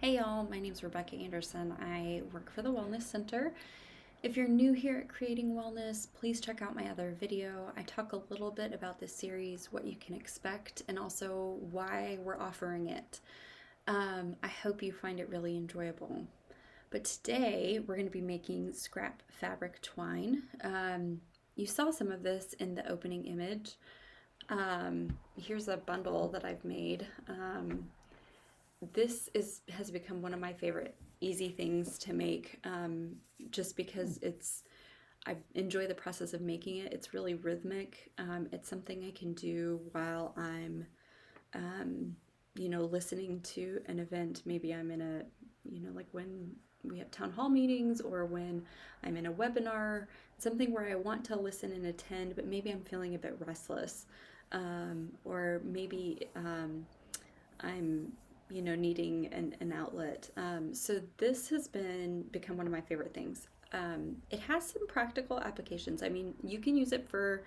Hey y'all, my name's Rebecca Anderson. I work for the Wellness Center. If you're new here at Creating Wellness, please check out my other video. I talk a little bit about this series, what you can expect, and also why we're offering it. I hope you find it really enjoyable. But today we're going to be making scrap fabric twine. You saw some of this in the opening image. Here's a bundle that I've made. Has become one of my favorite easy things to make, just because I enjoy the process of making it. It's really rhythmic. It's something I can do while I'm listening to an event. Maybe I'm in a, like when we have town hall meetings or when I'm in a webinar, something where I want to listen and attend, but maybe I'm feeling a bit restless, or maybe I'm needing an outlet. So this has become one of my favorite things. It has some practical applications. I mean, you can use it for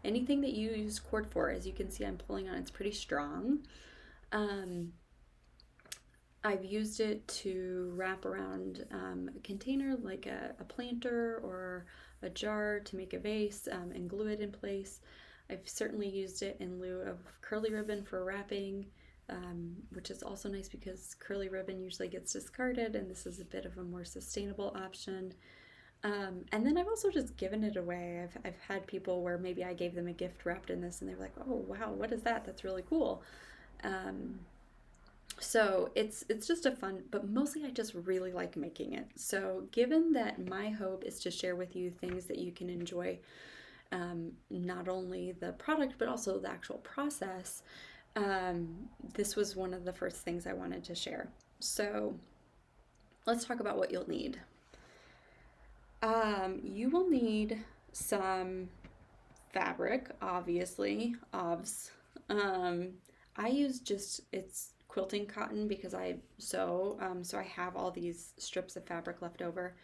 anything that you use cord for. As you can see, I'm pulling on it. It's pretty strong. I've used it to wrap around a container like a planter or a jar to make a vase, and glue it in place. I've certainly used it in lieu of curly ribbon for wrapping, which is also nice because curly ribbon usually gets discarded, and this is a bit of a more sustainable option. And then I've also just given it away. I've had people where maybe I gave them a gift wrapped in this and they were like, oh wow, what is that? That's really cool. So it's just a fun, but mostly I just really like making it. So given that my hope is to share with you things that you can enjoy, not only the product but also the actual process, this was one of the first things I wanted to share. So let's talk about what you'll need. You will need some fabric, obviously, OVS. I use it's quilting cotton because I sew, so I have all these strips of fabric left over.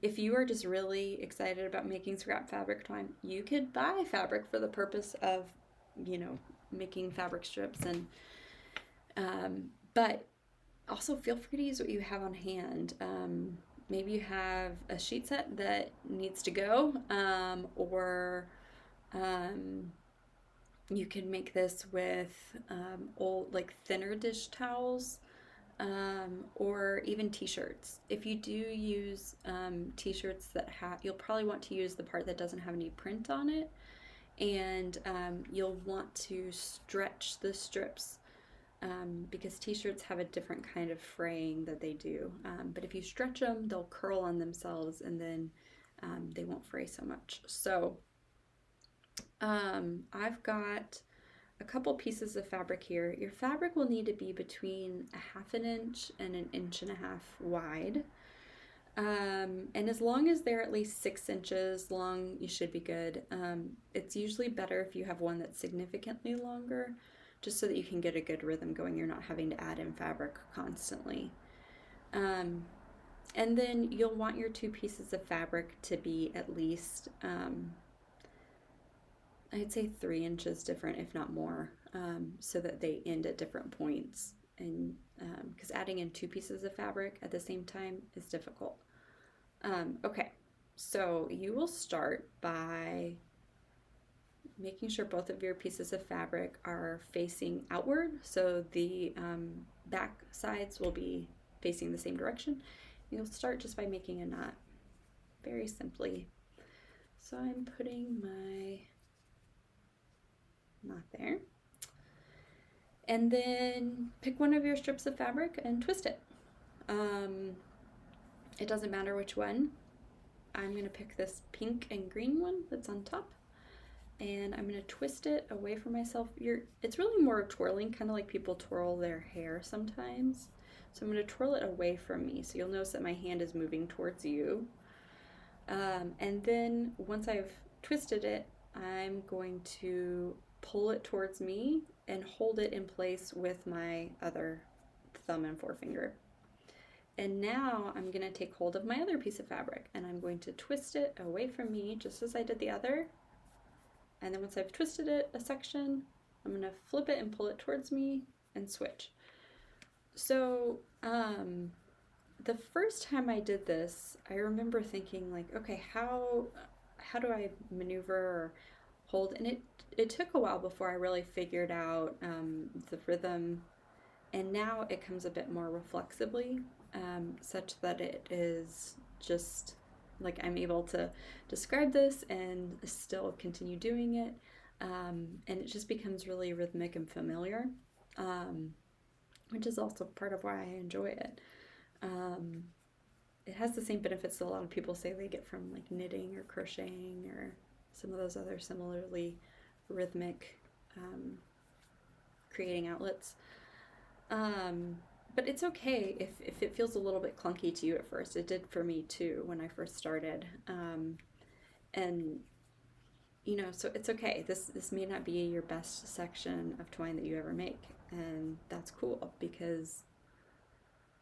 If you are just really excited about making scrap fabric twine, you could buy fabric for the purpose of, making fabric strips, but also feel free to use what you have on hand. Maybe you have a sheet set that needs to go, or you can make this with old, like thinner dish towels, or even t-shirts. If you do use t-shirts that you'll probably want to use the part that doesn't have any print on it, and you'll want to stretch the strips, because t-shirts have a different kind of fraying that they do, but if you stretch them, they'll curl on themselves, and then they won't fray so much. So I've got a couple pieces of fabric here. Your fabric will need to be between a half an inch and an inch and a half wide. And as long as they're at least 6 inches long, you should be good. It's usually better if you have one that's significantly longer, just so that you can get a good rhythm going. You're not having to add in fabric constantly. And then you'll want your 2 pieces of fabric to be at least, I'd say 3 inches different, if not more, so that they end at different points. And because adding in 2 pieces of fabric at the same time is difficult. Okay, so you will start by making sure both of your pieces of fabric are facing outward, so the back sides will be facing the same direction. You'll start just by making a knot, very simply. So I'm putting my knot there, and then pick one of your strips of fabric and twist it. It doesn't matter which one. I'm going to pick this pink and green one that's on top, and I'm going to twist it away from myself. It's really more twirling, kind of like people twirl their hair sometimes. So I'm going to twirl it away from me, so you'll notice that my hand is moving towards you. And then once I've twisted it, I'm going to pull it towards me and hold it in place with my other thumb and forefinger. And now I'm going to take hold of my other piece of fabric, and I'm going to twist it away from me just as I did the other. And then once I've twisted it a section, I'm going to flip it and pull it towards me and switch. So, the first time I did this, I remember thinking like, okay, how do I maneuver or hold? And it took a while before I really figured out the rhythm, and now it comes a bit more reflexively, such that it is just like I'm able to describe this and still continue doing it, and it just becomes really rhythmic and familiar, um, which is also part of why I enjoy it. Um, it has the same benefits that a lot of people say they get from like knitting or crocheting or some of those other similarly rhythmic creating outlets. Um, but it's okay if it feels a little bit clunky to you at first. It did for me too when I first started. And so it's okay. This may not be your best section of twine that you ever make, and that's cool because,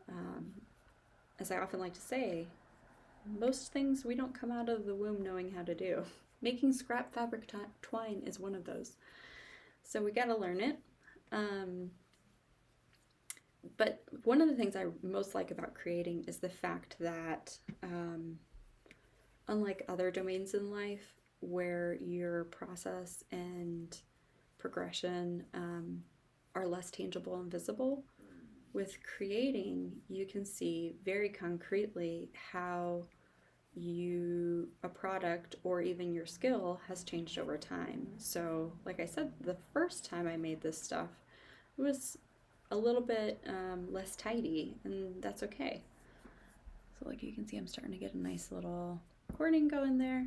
um, as I often like to say, most things we don't come out of the womb knowing how to do. Making scrap fabric twine is one of those. So we got to learn it. But one of the things I most like about creating is the fact that, unlike other domains in life where your process and progression are less tangible and visible, with creating, you can see very concretely how a product or even your skill has changed over time. So, like I said, the first time I made this stuff, it was a little bit less tidy, and that's okay. So, like you can see, I'm starting to get a nice little cording going there.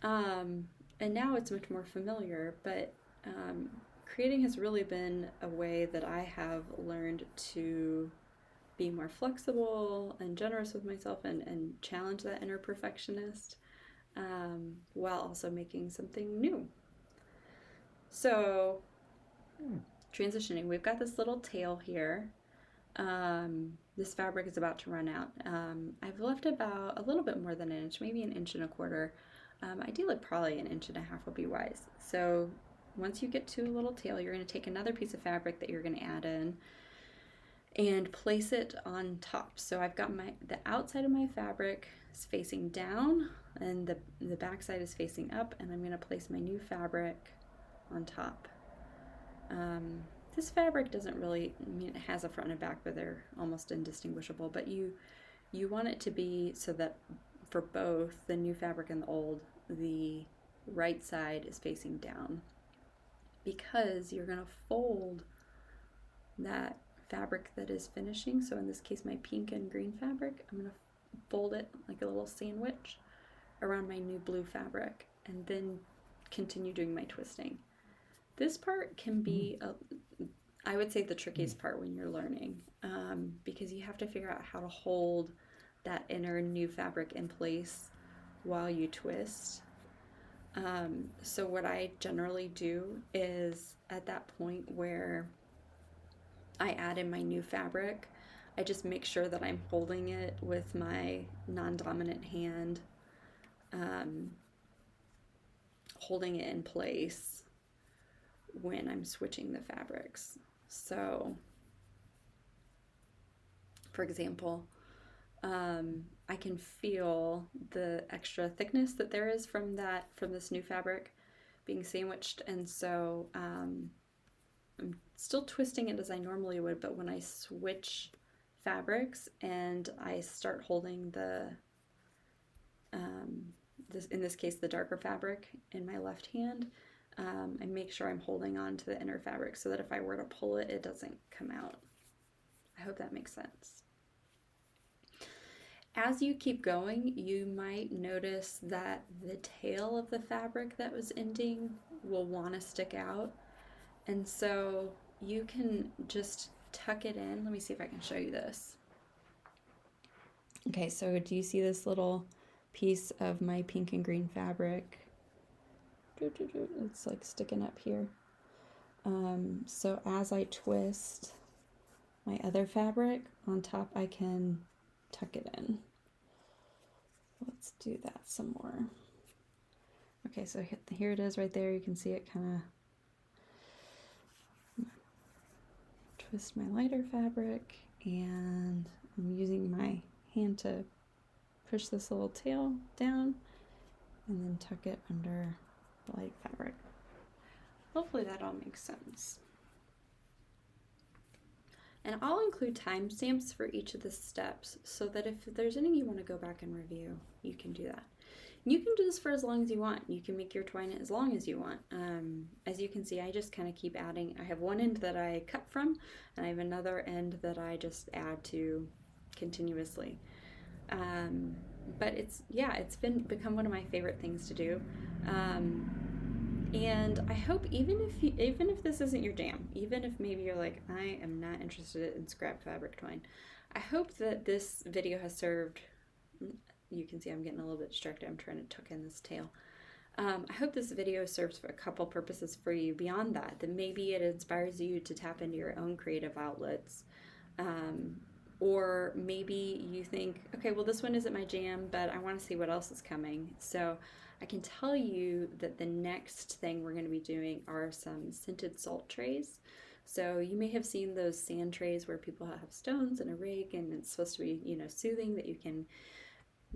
And now it's much more familiar, but creating has really been a way that I have learned to be more flexible and generous with myself and challenge that inner perfectionist, while also making something new. So, transitioning, we've got this little tail here. This fabric is about to run out. I've left about a little bit more than an inch, maybe an inch and a quarter. Ideally, probably an inch and a half would be wise. So once you get to a little tail, you're going to take another piece of fabric that you're going to add in and place it on top. So I've got the outside of my fabric is facing down and the back side is facing up, and I'm going to place my new fabric on top. This fabric doesn't really, it has a front and back, but they're almost indistinguishable, but you want it to be so that for both the new fabric and the old, the right side is facing down, because you're going to fold that fabric that is finishing. So in this case, my pink and green fabric, I'm going to fold it like a little sandwich around my new blue fabric and then continue doing my twisting. This part can be, I would say, the trickiest part when you're learning, because you have to figure out how to hold that inner new fabric in place while you twist. So what I generally do is at that point where I add in my new fabric, I just make sure that I'm holding it with my non-dominant hand, holding it in place when I'm switching the fabrics. So, for example, I can feel the extra thickness that there is from this new fabric being sandwiched, and so I'm still twisting it as I normally would, but when I switch fabrics and I start holding in this case, the darker fabric in my left hand, I make sure I'm holding on to the inner fabric so that if I were to pull it, it doesn't come out. I hope that makes sense. As you keep going, you might notice that the tail of the fabric that was ending will want to stick out. And so you can just tuck it in. Let me see if I can show you this. Okay, so do you see this little piece of my pink and green fabric? It's like sticking up here. So as I twist my other fabric on top, I can tuck it in. Let's do that some more. Okay, so here it is right there. You can see it kind of twist my lighter fabric, and I'm using my hand to push this little tail down and then tuck it under the light fabric. Hopefully that all makes sense. And I'll include timestamps for each of the steps so that if there's any you want to go back and review, you can do that. You can do this for as long as you want. You can make your twine as long as you want. As you can see, I just kind of keep adding. I have one end that I cut from, and I have another end that I just add to continuously. But it's become one of my favorite things to do. And I hope even if this isn't your jam, even if maybe you're like, I am not interested in scrap fabric twine, I hope that this video has served. You can see I'm getting a little bit distracted. I'm trying to tuck in this tail. I hope this video serves for a couple purposes for you beyond that, that maybe it inspires you to tap into your own creative outlets. Or maybe you think, okay, well, this one isn't my jam, but I want to see what else is coming. So I can tell you that the next thing we're going to be doing are some scented salt trays. So you may have seen those sand trays where people have stones and a rig, and it's supposed to be, you know, soothing, that you can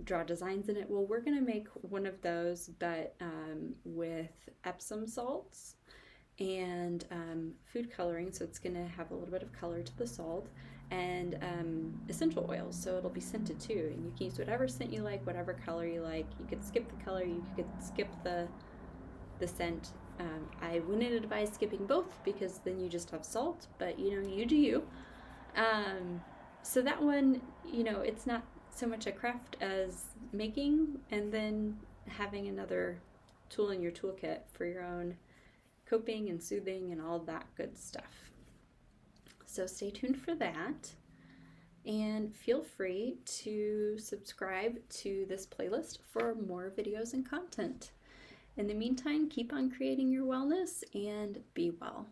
draw designs in it. Well, we're going to make one of those, but with Epsom salts and food coloring, so it's going to have a little bit of color to the salt, and essential oils, so it'll be scented too, and you can use whatever scent you like, whatever color you like. You could skip the color, you could skip the scent. I wouldn't advise skipping both, because then you just have salt, but you know, you do you. So that one, you know, it's not so much a craft as making and then having another tool in your toolkit for your own coping and soothing and all that good stuff. So stay tuned for that, and feel free to subscribe to this playlist for more videos and content. In the meantime, keep on creating your wellness and be well.